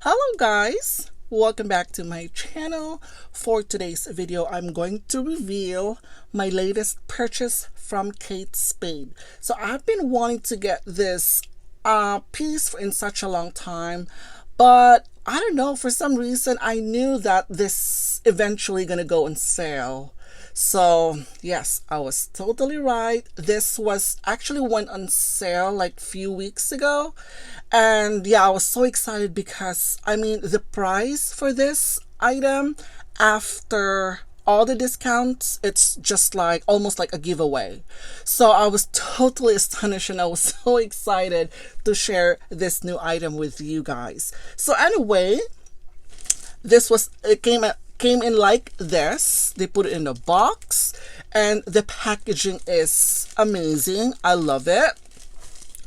Hello guys, welcome back to my channel. For today's video, I'm going to reveal my latest purchase from Kate Spade. So I've been wanting to get this piece in such a long time, but I don't know, for some reason I knew that this eventually gonna go on sale. So yes, I was totally right. This was actually went on sale like few weeks ago. And yeah, I was so excited because I mean the price for this item after all the discounts, it's just like almost like a giveaway. So I was totally astonished and I was so excited to share this new item with you guys. So anyway, it came in like this. They put it in a box and the packaging is amazing. I love it.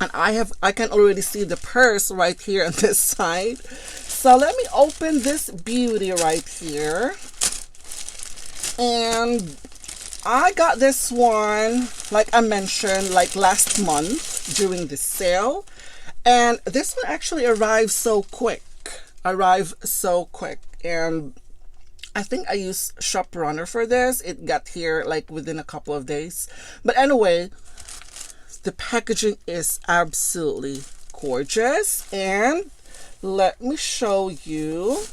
And I can already see the purse right here on this side. So let me open this beauty right here. And I got this one, like I mentioned, like last month during the sale. And this one actually arrived so quick. And I think I used Shop Runner for this. It got here like within a couple of days. But anyway, the packaging is absolutely gorgeous. And let me show you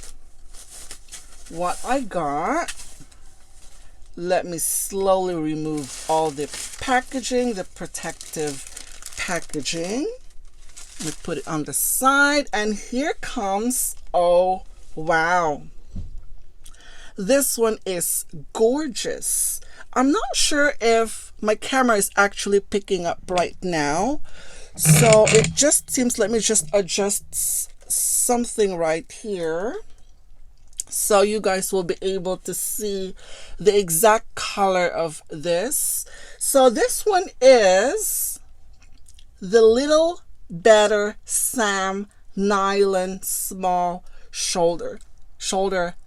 what I got. Let me slowly remove all the packaging, the protective packaging. Let me put it on the side. And here comes, oh wow, this one is gorgeous. I'm not sure if my camera is actually picking up right now. So it just seems, let me just adjust something right here. So you guys will be able to see the exact color of this. So this one is the Little Better Sam Nylon Small Shoulder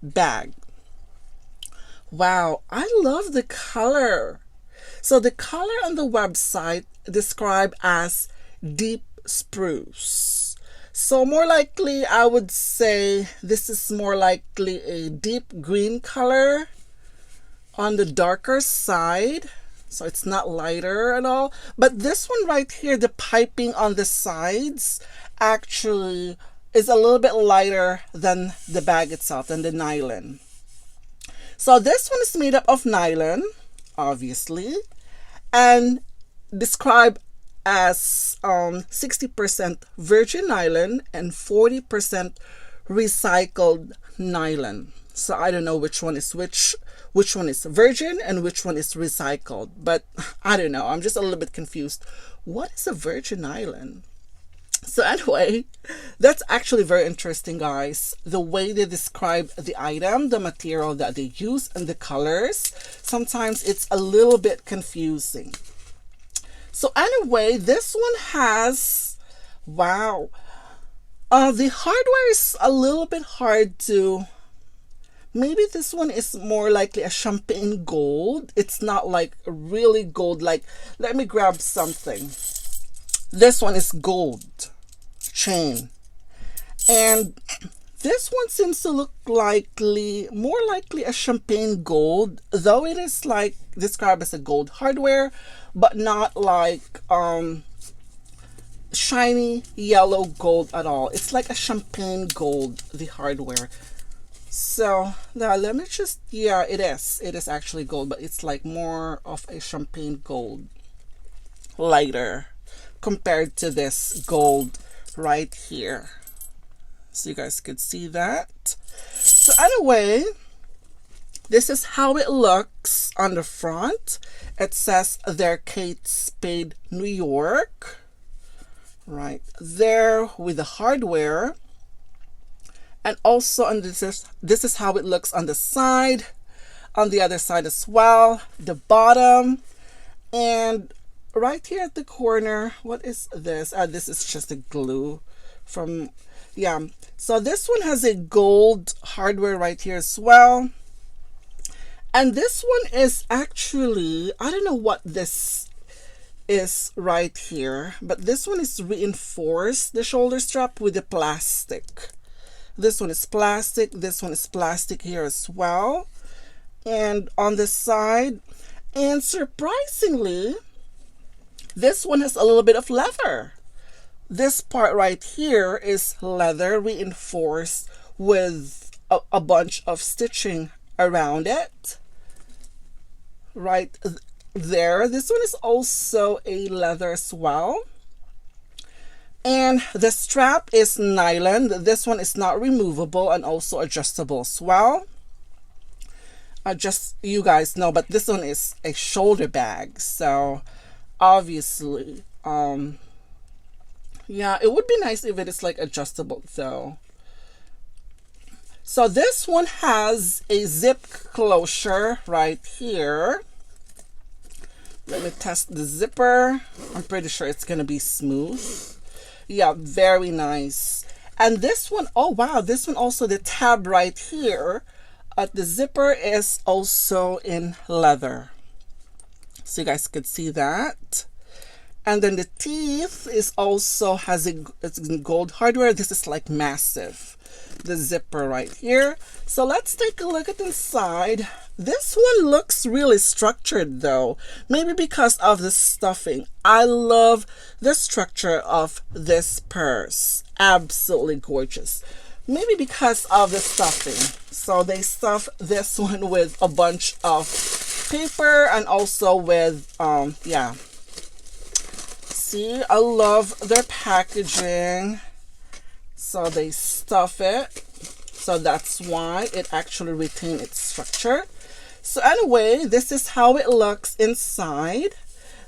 Bag. Wow, I love the color. So the color on the website described as deep spruce. So more likely, I would say this is more likely a deep green color on the darker side. So it's not lighter at all. But this one right here, the piping on the sides actually is a little bit lighter than the bag itself, than the nylon. So this one is made up of nylon, obviously, and described as 60% virgin nylon and 40% recycled nylon. So I don't know which one is which one is virgin and which one is recycled. But I don't know. I'm just a little bit confused. What is a virgin nylon? So anyway, that's actually very interesting, guys. The way they describe the item, the material that they use, and the colors, sometimes it's a little bit confusing. So anyway, this one has, wow, the hardware is a little bit hard to, maybe this one is more likely a champagne gold. It's not like really gold. Like, let me grab something. This one is gold chain. And this one seems to look likely, more likely a champagne gold, though it is like described as a gold hardware, but not like shiny yellow gold at all. It's like a champagne gold, the hardware. So now let me just, yeah, it is actually gold, but it's like more of a champagne gold, lighter compared to this gold right here. So you guys could see that. So anyway, this is how it looks on the front. It says there, Kate Spade, New York, right there with the hardware. And also, and this is how it looks on the side, on the other side as well, the bottom, and right here at the corner. What is this? This is just a glue from, yeah. So this one has a gold hardware right here as well. And this one is actually, I don't know what this is right here, but this one is reinforced, the shoulder strap, with the plastic. This one is plastic. This one is plastic here as well. And on the side, and surprisingly, this one has a little bit of leather. This part right here is leather reinforced with a bunch of stitching around it. Right there. This one is also a leather as well. And the strap is nylon. This one is not removable and also adjustable as well. Just you guys know, but this one is a shoulder bag. So obviously, yeah, it would be nice if it is like adjustable though. So this one has a zip closure right here. Let me test the zipper. I'm pretty sure it's going to be smooth. Yeah, very nice. And this one, oh wow, this one also, the tab right here at the zipper is also in leather. So you guys could see that. And then the teeth is also it's in gold hardware. This is like massive. The zipper right here. So let's take a look at the inside. This one looks really structured though, maybe because of the stuffing. I love the structure of this purse. Absolutely gorgeous. Maybe because of the stuffing. So they stuff this one with a bunch of paper and also with yeah. See, I love their packaging. So they stuff it. So that's why it actually retains its structure. So anyway, this is how it looks inside.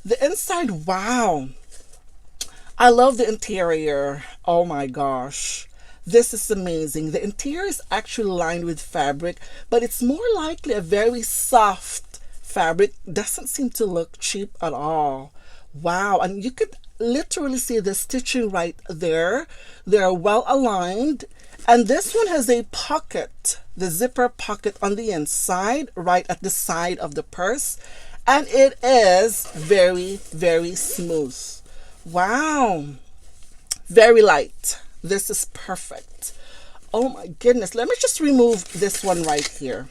The inside, wow. I love the interior. Oh my gosh. This is amazing. The interior is actually lined with fabric, but it's more likely a very soft fabric. Doesn't seem to look cheap at all. Wow. And you could literally see the stitching right there. They're well aligned. And this one has a pocket, the zipper pocket on the inside, right at the side of the purse. And it is very, very smooth. Wow. Very light. This is perfect. Oh my goodness. Let me just remove this one right here.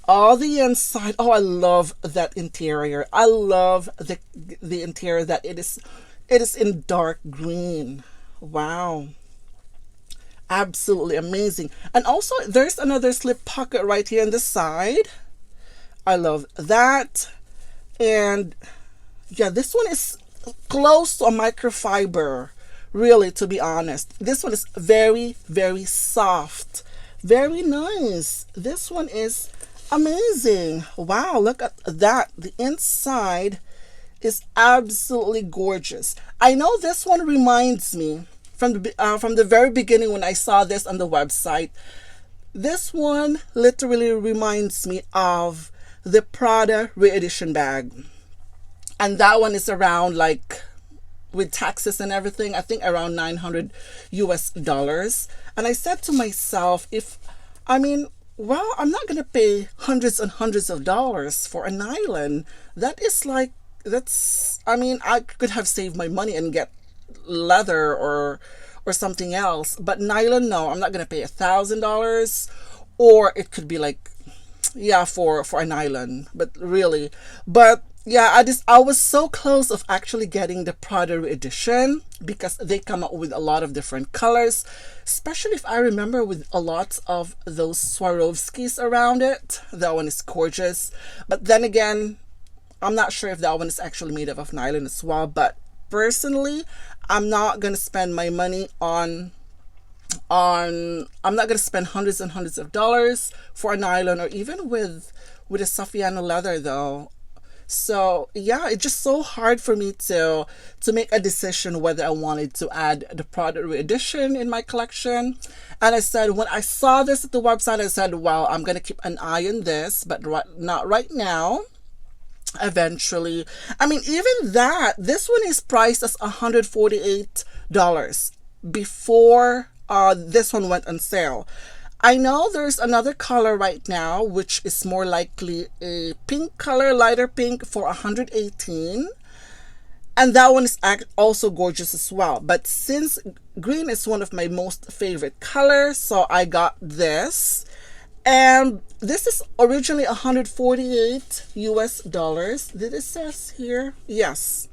All the inside. Oh, I love that interior. I love the interior that it is in dark green. Wow. Absolutely amazing. And also there's another slip pocket right here on the side. I love that. And yeah, this one is close to a microfiber, really, to be honest. This one is very, very soft. Very nice. This one is amazing. Wow, look at that. The inside is absolutely gorgeous. I know this one reminds me from the very beginning when I saw this on the website. This one literally reminds me of the Prada re-edition bag. And that one is around, like, with taxes and everything, I think around $900 US. And I said to myself, well, I'm not going to pay hundreds and hundreds of dollars for a nylon. That is like, I could have saved my money and get leather or something else. But nylon, no, I'm not going to pay $1,000. Or it could be like, yeah, for a nylon. But really, yeah, I was so close of actually getting the Prada edition because they come out with a lot of different colors, especially if I remember with a lot of those Swarovskis around it. That one is gorgeous. But then again, I'm not sure if that one is actually made of nylon as well. But personally, I'm not going to spend my money I'm not going to spend hundreds and hundreds of dollars for a nylon or even with a Saffiano leather though. So yeah, it's just so hard for me to make a decision whether I wanted to add the Prada edition in my collection. And I said, when I saw this at the website, I said, well, I'm going to keep an eye on this, but not right now. Eventually. Even that, this one is priced as $148 before this one went on sale. I know there's another color right now, which is more likely a pink color, lighter pink, for $118. And that one is also gorgeous as well. But since green is one of my most favorite colors, so I got this. And this is originally 148 US dollars. Did it says here? Yes.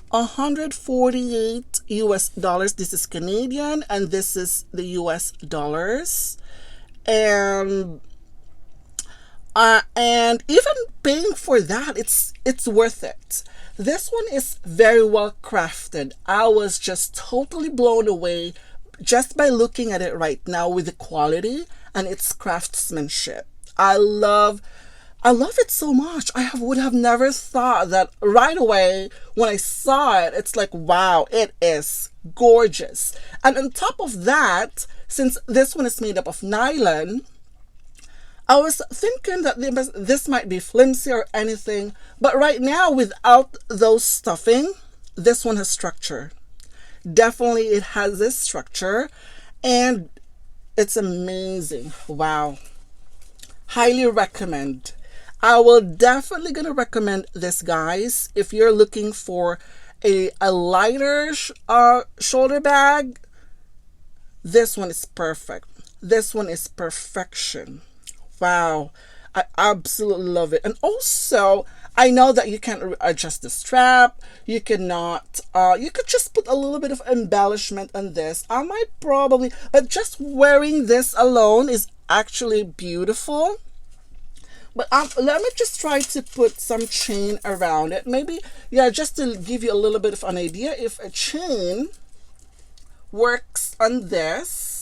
148 US dollars. This is Canadian and this is the US dollars. And even paying for that, it's worth it. This one is very well crafted. I was just totally blown away just by looking at it right now with the quality and its craftsmanship. I love it so much. Would have never thought that right away when I saw it. It's like, wow, it is gorgeous. And on top of that, since this one is made up of nylon, I was thinking that this might be flimsy or anything, but right now without those stuffing, this one has structure. Definitely it has this structure and it's amazing. Wow. Highly recommend. I will definitely gonna recommend this, guys. If you're looking for a lighter shoulder bag, this one is perfect. This one is perfection. Wow, I absolutely love it. And also, I know that you can't adjust the strap. You cannot, you could just put a little bit of embellishment on this. I might probably, but just wearing this alone is actually beautiful. But let me just try to put some chain around it. Maybe, yeah, just to give you a little bit of an idea, if a chain works on this,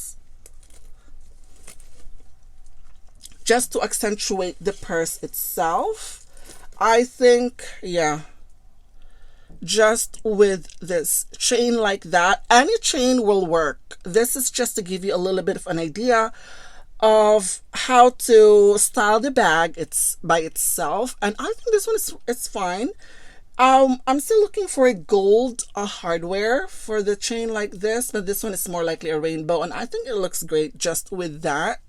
just to accentuate the purse itself, I think, yeah, just with this chain like that, any chain will work. This is just to give you a little bit of an idea of how to style the bag. It's by itself, and I think this one it's fine. I'm still looking for a gold hardware for the chain like this, but this one is more likely a rainbow, and I think it looks great just with that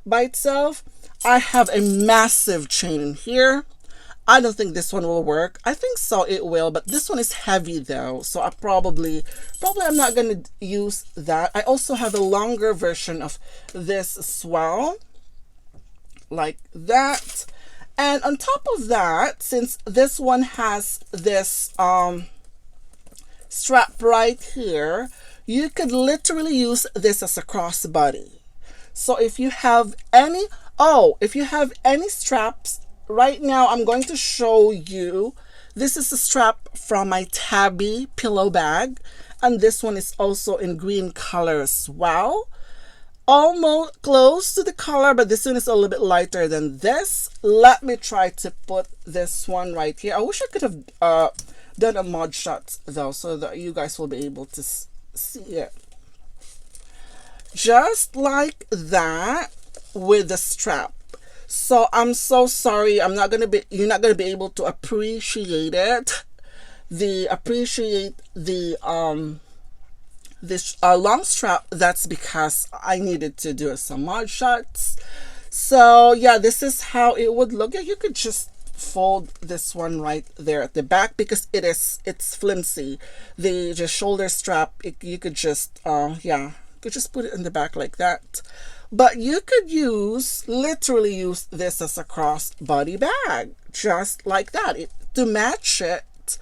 by itself. I have a massive chain in here. I don't think this one will work. I think so it will, but this one is heavy though, so I probably I'm not going to use that. I also have a longer version of this as well, like that. And on top of that, since this one has this strap right here, you could literally use this as a crossbody. So if you have any straps, right now I'm going to show you. This is a strap from my Tabby pillow bag, and this one is also in green color as well. Almost close to the color, but this one is a little bit lighter than this. Let me try to put this one right here. I wish I could have done a mod shot though, so that you guys will be able to see it. Just like that with the strap. So I'm so sorry, you're not gonna be able to appreciate it. This long strap. That's because I needed to do some mod shots. So yeah, this is how it would look. Yeah, you could just fold this one right there at the back because it's flimsy. The shoulder strap, you could just just put it in the back like that. But you could literally use this as a crossbody bag, just like that. To match it,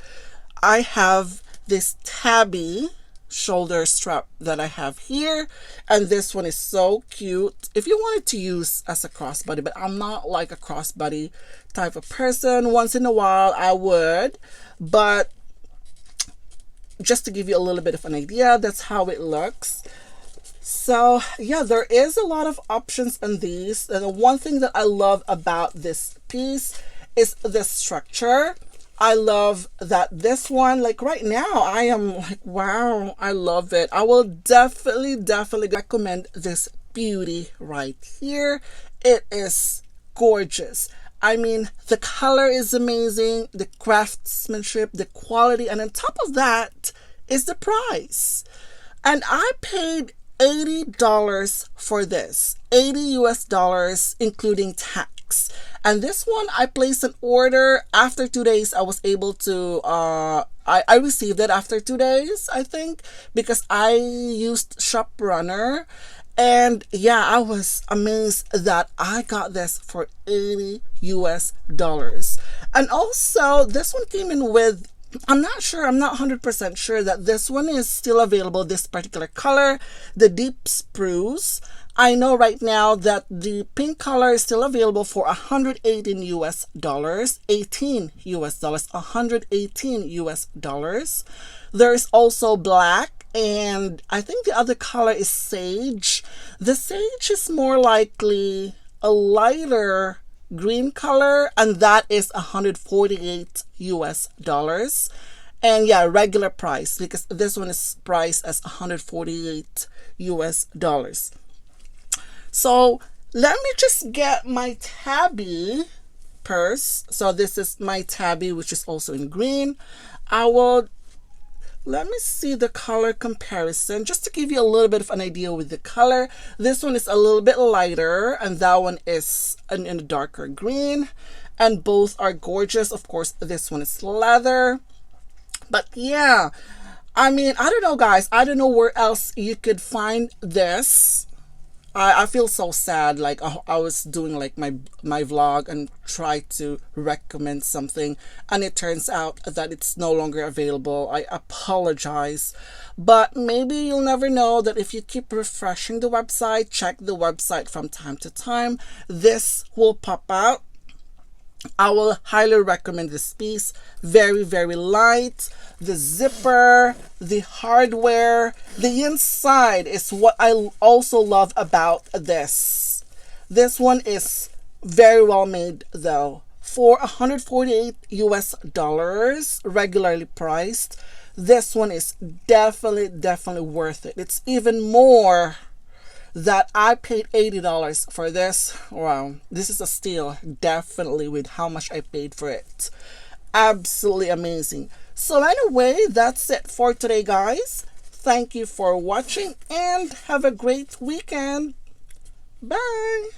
I have this Tabby shoulder strap that I have here, and this one is so cute if you wanted to use as a crossbody, but I'm not like a crossbody type of person. Once in a while I would, but just to give you a little bit of an idea, that's how it looks. So yeah, there is a lot of options on these, and the one thing that I love about this piece is the structure. I love that this one, like right now, I am like, wow, I love it. I will definitely recommend this beauty right here. It is gorgeous. I mean, the color is amazing, the craftsmanship, the quality, and on top of that is the price. And I paid $80 for this, $80 US, including tax. And this one, I placed an order. After 2 days, I was able to, I received it after 2 days, I think, because I used Shop Runner. And yeah, I was amazed that I got this for $80 US. And also, this one came in with, I'm not sure, I'm not 100% sure that this one is still available, this particular color, the deep spruce. I know right now that the pink color is still available for $118 US, 18 US dollars, $118 US. There is also black, and I think the other color is sage. The sage is more likely a lighter green color, and that is $148 US. And yeah, regular price, because this one is priced as $148 US. So let me just get my Tabby purse. So this is my Tabby, which is also in green. Let me see the color comparison, just to give you a little bit of an idea with the color. This one is a little bit lighter, and that one is in a darker green. And both are gorgeous. Of course, this one is leather. But yeah, I mean, I don't know, guys. I don't know where else you could find this. I feel so sad. Like I was doing like my vlog and tried to recommend something, and it turns out that it's no longer available. I apologize, but maybe you'll never know that if you keep refreshing the website, check the website from time to time, this will pop out. I will highly recommend this piece. Very, very light. The zipper, the hardware, the inside is what I also love about this. This one is very well made though. For $148 US, regularly priced, this one is definitely worth it. It's even more that I paid $80 for this. Wow, this is a steal, definitely, with how much I paid for it. Absolutely amazing. So anyway, that's it for today, guys. Thank you for watching, and have a great weekend. Bye.